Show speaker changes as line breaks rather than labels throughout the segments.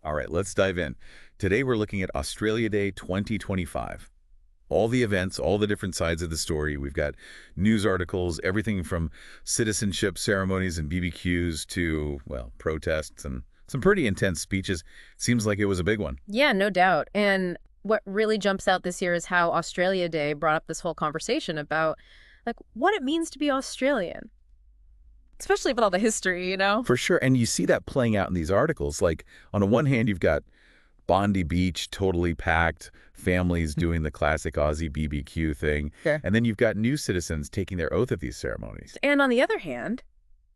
All right, let's dive in. Today we're looking at Australia Day 2025. All the events, all the different sides of the story. We've got news articles, everything from citizenship ceremonies and BBQs to, well, protests and some pretty intense speeches. Seems like it was a big one.
Yeah, no doubt. And what really jumps out this year is how Australia Day brought up this whole conversation about what it means to be Australian, especially with all the history.
For sure, and you see that playing out in these articles. Like, on the one hand, you've got Bondi Beach, totally packed, families doing the classic Aussie BBQ thing.
Sure.
And then you've got new citizens taking their oath at these ceremonies.
And on the other hand,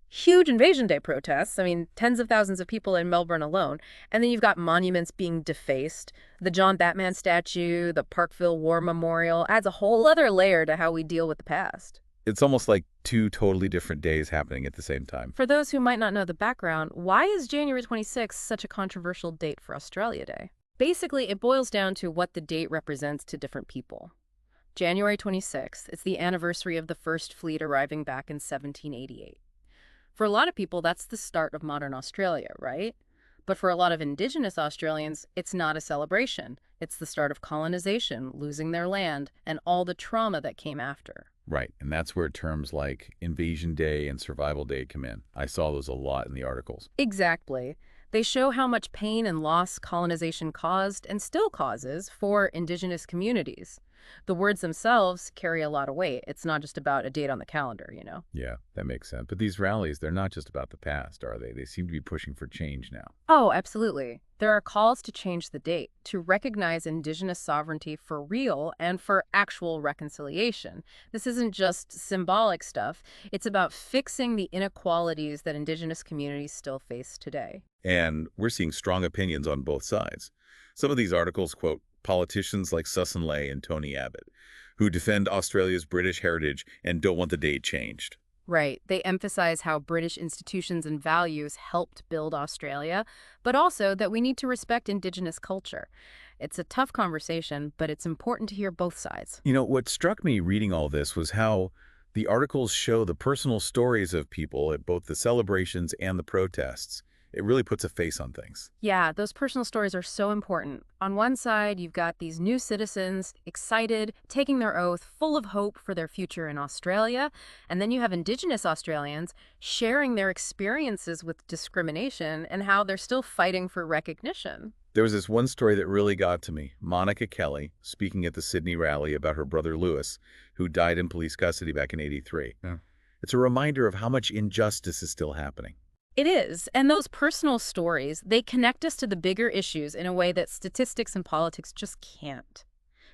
huge Invasion Day protests. I mean, tens of thousands of people in Melbourne alone. And then you've got monuments being defaced. The John Batman statue, the Parkville War Memorial adds a whole other layer to how we deal with the past.
It's almost like two totally different days happening at the same time.
For those who might not know the background, why is January 26th such a controversial date for Australia Day? Basically, it boils down to what the date represents to different people. January 26th, it's the anniversary of the first fleet arriving back in 1788. For a lot of people, that's the start of modern Australia, right? But for a lot of Indigenous Australians, it's not a celebration. It's the start of colonization, losing their land, and all the trauma that came after.
Right, and that's where terms like Invasion Day and Survival Day come in. I saw those a lot in the articles.
Exactly. They show how much pain and loss colonization caused and still causes for Indigenous communities. The words themselves carry a lot of weight. It's not just about a date on the calendar.
Yeah, that makes sense. But these rallies, they're not just about the past, are they? They seem to be pushing for change now.
Oh, absolutely. There are calls to change the date, to recognize Indigenous sovereignty for real and for actual reconciliation. This isn't just symbolic stuff. It's about fixing the inequalities that Indigenous communities still face today.
And we're seeing strong opinions on both sides. Some of these articles quote politicians like Susan Ley and Tony Abbott, who defend Australia's British heritage and don't want the date changed.
Right. They emphasize how British institutions and values helped build Australia, but also that we need to respect Indigenous culture. It's a tough conversation, but it's important to hear both sides.
You know, what struck me reading all this was how the articles show the personal stories of people at both the celebrations and the protests. It really puts a face on things.
Yeah, those personal stories are so important. On one side, you've got these new citizens, excited, taking their oath, full of hope for their future in Australia. And then you have Indigenous Australians sharing their experiences with discrimination and how they're still fighting for recognition.
There was this one story that really got to me. Monica Kelly, speaking at the Sydney rally about her brother Lewis, who died in police custody back in '83. Yeah. It's a reminder of how much injustice is still happening.
It is. And those personal stories, they connect us to the bigger issues in a way that statistics and politics just can't.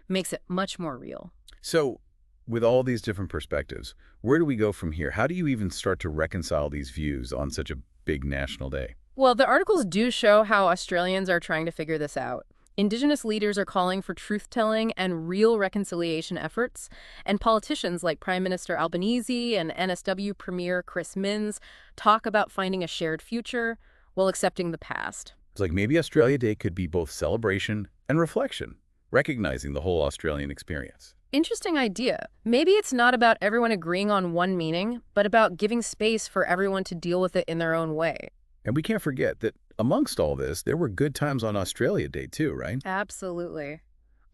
Makes it much more real.
So, with all these different perspectives, where do we go from here? How do you even start to reconcile these views on such a big national day?
Well, the articles do show how Australians are trying to figure this out. Indigenous leaders are calling for truth-telling and real reconciliation efforts, and politicians like Prime Minister Albanese and NSW Premier Chris Minns talk about finding a shared future while accepting the past.
It's like maybe Australia Day could be both celebration and reflection, recognizing the whole Australian experience.
Interesting idea. Maybe it's not about everyone agreeing on one meaning, but about giving space for everyone to deal with it in their own way.
And we can't forget that amongst all this, there were good times on Australia Day too, right?
Absolutely.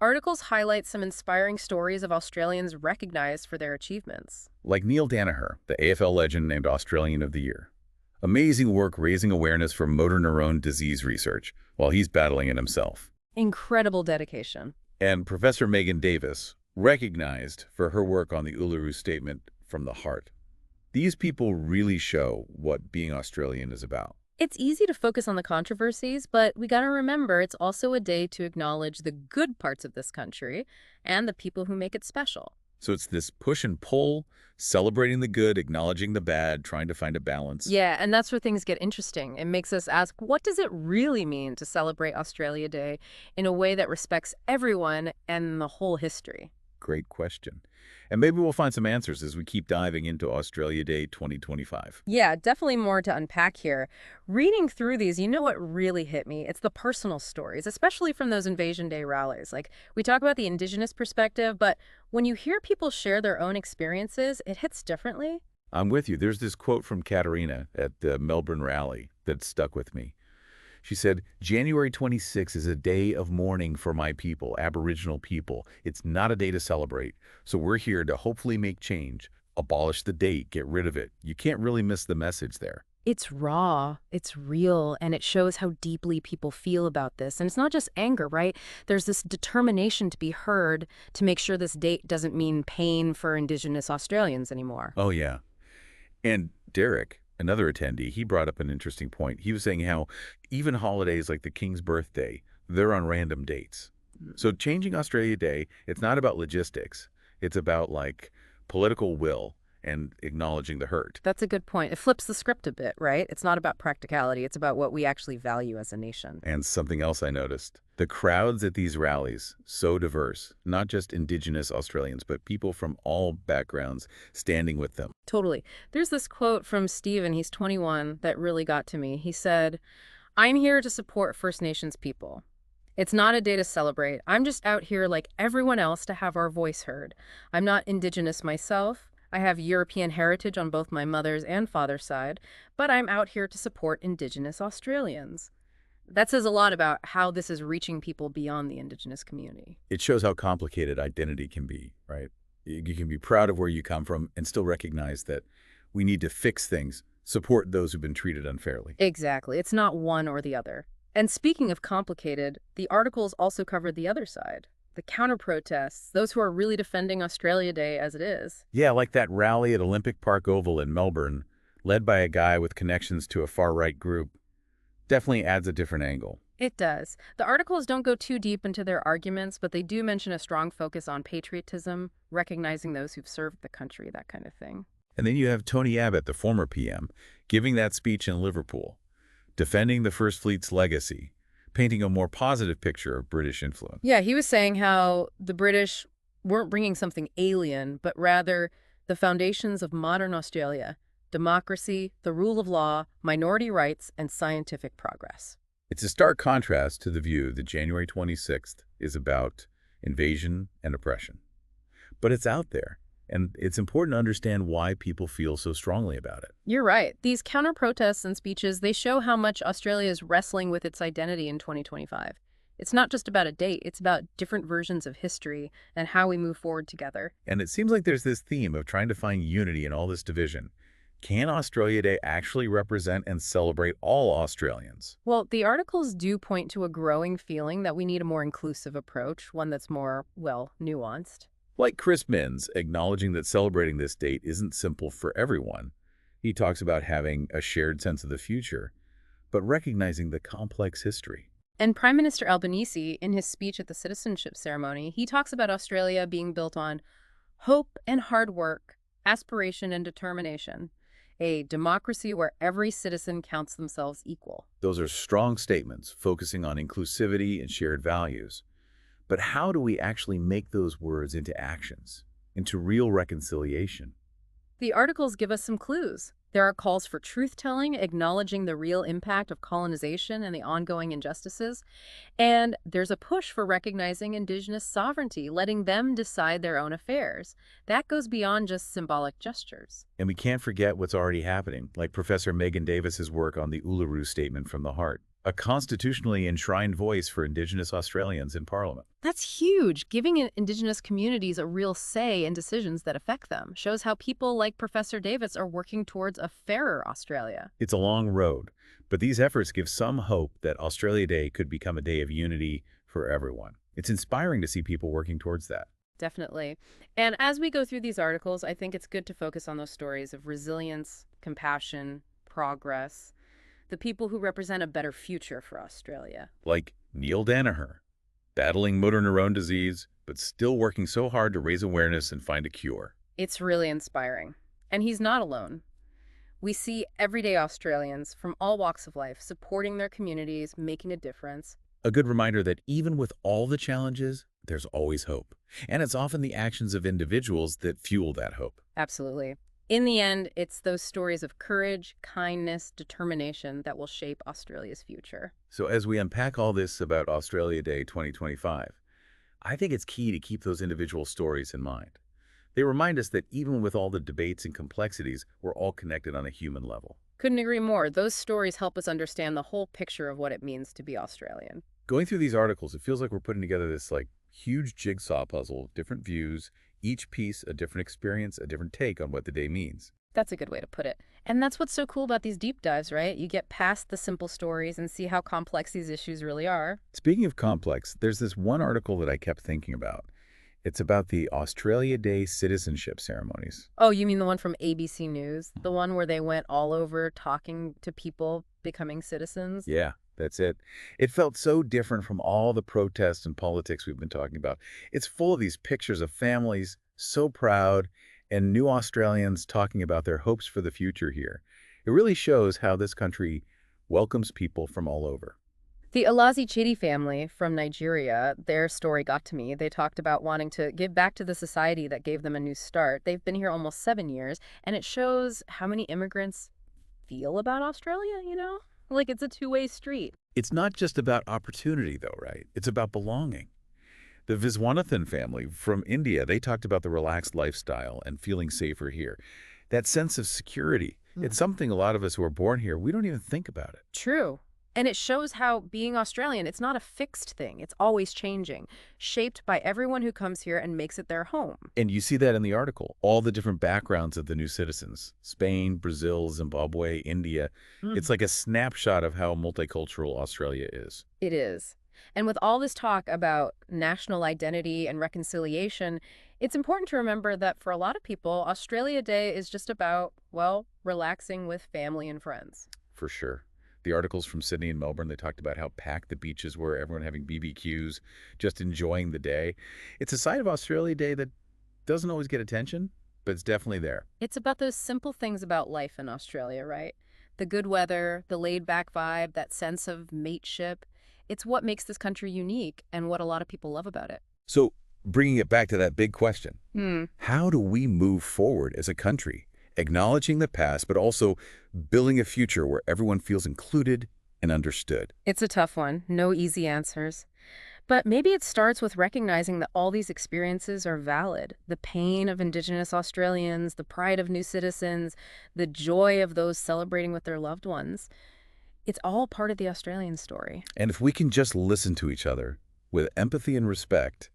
Articles highlight some inspiring stories of Australians recognized for their achievements.
Like Neil Danaher, the AFL legend named Australian of the Year. Amazing work raising awareness for motor neurone disease research while he's battling it himself.
Incredible dedication.
And Professor Megan Davis, recognized for her work on the Uluru Statement from the Heart. These people really show what being Australian is about.
It's easy to focus on the controversies, but we gotta remember it's also a day to acknowledge the good parts of this country and the people who make it special.
So it's this push and pull, celebrating the good, acknowledging the bad, trying to find a balance.
Yeah, and that's where things get interesting. It makes us ask, what does it really mean to celebrate Australia Day in a way that respects everyone and the whole history?
Great question. And maybe we'll find some answers as we keep diving into Australia Day 2025.
Yeah, definitely more to unpack here. Reading through these, you know what really hit me? It's the personal stories, especially from those Invasion Day rallies. Like, we talk about the Indigenous perspective, but when you hear people share their own experiences, it hits differently.
I'm with you. There's this quote from Katerina at the Melbourne rally that stuck with me. She said, January 26th is a day of mourning for my people, Aboriginal people. It's not a day to celebrate. So we're here to hopefully make change, abolish the date, get rid of it. You can't really miss the message there.
It's raw, it's real, and it shows how deeply people feel about this. And it's not just anger, right? There's this determination to be heard to make sure this date doesn't mean pain for Indigenous Australians anymore.
Oh, yeah. And Derek, another attendee, he brought up an interesting point. He was saying how even holidays like the King's birthday, they're on random dates. So changing Australia Day, it's not about logistics. It's about like political will and acknowledging the hurt.
That's a good point. It flips the script a bit, right? It's not about practicality. It's about what we actually value as a nation.
And something else I noticed, the crowds at these rallies, so diverse, not just Indigenous Australians, but people from all backgrounds standing with them.
Totally. There's this quote from Stephen, he's 21, that really got to me. He said, "I'm here to support First Nations people. It's not a day to celebrate. I'm just out here like everyone else to have our voice heard. I'm not Indigenous myself. I have European heritage on both my mother's and father's side, but I'm out here to support Indigenous Australians." That says a lot about how this is reaching people beyond the Indigenous community.
It shows how complicated identity can be, right? You can be proud of where you come from and still recognize that we need to fix things, support those who've been treated unfairly.
Exactly. It's not one or the other. And speaking of complicated, the articles also covered the other side. The counter-protests, those who are really defending Australia Day as it is.
Yeah, like that rally at Olympic Park Oval in Melbourne, led by a guy with connections to a far-right group, definitely adds a different angle.
It does. The articles don't go too deep into their arguments, but they do mention a strong focus on patriotism, recognizing those who've served the country, that kind of thing.
And then you have Tony Abbott, the former PM, giving that speech in Liverpool, defending the First Fleet's legacy, painting a more positive picture of British influence.
Yeah, he was saying how the British weren't bringing something alien, but rather the foundations of modern Australia: democracy, the rule of law, minority rights, and scientific progress.
It's a stark contrast to the view that January 26th is about invasion and oppression. But it's out there, and it's important to understand why people feel so strongly about it.
You're right. These counter-protests and speeches, they show how much Australia is wrestling with its identity in 2025. It's not just about a date, it's about different versions of history and how we move forward together.
And it seems like there's this theme of trying to find unity in all this division. Can Australia Day actually represent and celebrate all Australians?
Well, the articles do point to a growing feeling that we need a more inclusive approach, one that's more, well, nuanced.
Like Chris Minns, acknowledging that celebrating this date isn't simple for everyone. He talks about having a shared sense of the future, but recognizing the complex history.
And Prime Minister Albanese, in his speech at the citizenship ceremony, he talks about Australia being built on hope and hard work, aspiration and determination, a democracy where every citizen counts themselves equal.
Those are strong statements focusing on inclusivity and shared values. But how do we actually make those words into actions, into real reconciliation?
The articles give us some clues. There are calls for truth-telling, acknowledging the real impact of colonization and the ongoing injustices. And there's a push for recognizing Indigenous sovereignty, letting them decide their own affairs. That goes beyond just symbolic gestures.
And we can't forget what's already happening, like Professor Megan Davis's work on the Uluru Statement from the Heart, a constitutionally enshrined voice for Indigenous Australians in Parliament.
That's huge. Giving Indigenous communities a real say in decisions that affect them shows how people like Professor Davis are working towards a fairer Australia.
It's a long road, but these efforts give some hope that Australia Day could become a day of unity for everyone. It's inspiring to see people working towards that.
Definitely. And as we go through these articles, I think it's good to focus on those stories of resilience, compassion, progress, the people who represent a better future for Australia.
Like Neil Danaher, battling motor neurone disease, but still working so hard to raise awareness and find a cure.
It's really inspiring. And he's not alone. We see everyday Australians from all walks of life supporting their communities, making a difference.
A good reminder that even with all the challenges, there's always hope. And it's often the actions of individuals that fuel that hope.
Absolutely. In the end, it's those stories of courage, kindness, determination that will shape Australia's future.
So as we unpack all this about Australia Day 2025, I think it's key to keep those individual stories in mind. They remind us that even with all the debates and complexities, we're all connected on a human level.
Couldn't agree more. Those stories help us understand the whole picture of what it means to be Australian.
Going through these articles, it feels like we're putting together this like huge jigsaw puzzle, different views, each piece a different experience, a different take on what the day means.
That's a good way to put it. And that's what's so cool about these deep dives, right? You get past the simple stories and see how complex these issues really are.
Speaking of complex, there's this one article that I kept thinking about. It's about the Australia Day citizenship ceremonies.
Oh, you mean the one from ABC News? The one where they went all over talking to people becoming citizens?
Yeah, that's it. It felt so different from all the protests and politics we've been talking about. It's full of these pictures of families so proud and new Australians talking about their hopes for the future here. It really shows how this country welcomes people from all over.
The Alazi Chidi family from Nigeria, their story got to me. They talked about wanting to give back to the society that gave them a new start. They've been here almost 7 years, and it shows how many immigrants feel about Australia, you know? Like it's a two-way street.
It's not just about opportunity, though, right? It's about belonging. The Viswanathan family from India, they talked about the relaxed lifestyle and feeling safer here. That sense of security, it's something a lot of us who are born here, we don't even think about it.
True. And it shows how being Australian, it's not a fixed thing. It's always changing, shaped by everyone who comes here and makes it their home.
And you see that in the article, all the different backgrounds of the new citizens. Spain, Brazil, Zimbabwe, India. It's like a snapshot of how multicultural Australia is.
It is. And with all this talk about national identity and reconciliation, it's important to remember that for a lot of people, Australia Day is just about, well, relaxing with family and friends.
For sure. The articles from Sydney and Melbourne, they talked about how packed the beaches were, everyone having BBQs, just enjoying the day. It's a side of Australia Day that doesn't always get attention, but it's definitely there.
It's about those simple things about life in Australia, right? The good weather, the laid-back vibe, that sense of mateship. It's what makes this country unique and what a lot of people love about it.
So bringing it back to that big question,
Hmm.
how do we move forward as a country, acknowledging the past, but also building a future where everyone feels included and understood?
It's a tough one. No easy answers. But maybe it starts with recognizing that all these experiences are valid. The pain of Indigenous Australians, the pride of new citizens, the joy of those celebrating with their loved ones. It's all part of the Australian story.
And if we can just listen to each other with empathy and respect,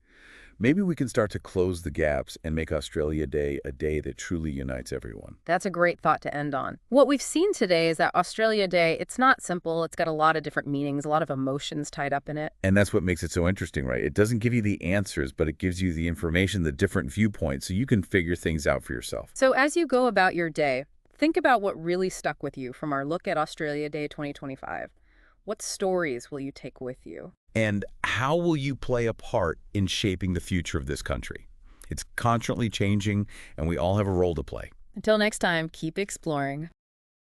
maybe we can start to close the gaps and make Australia Day a day that truly unites everyone.
That's a great thought to end on. What we've seen today is that Australia Day, it's not simple. It's got a lot of different meanings, a lot of emotions tied up in it.
And that's what makes it so interesting, right? It doesn't give you the answers, but it gives you the information, the different viewpoints, so you can figure things out for yourself.
So as you go about your day, think about what really stuck with you from our look at Australia Day 2025. What stories will you take with you?
And how will you play a part in shaping the future of this country? It's constantly changing, and we all have a role to play.
Until next time, keep exploring.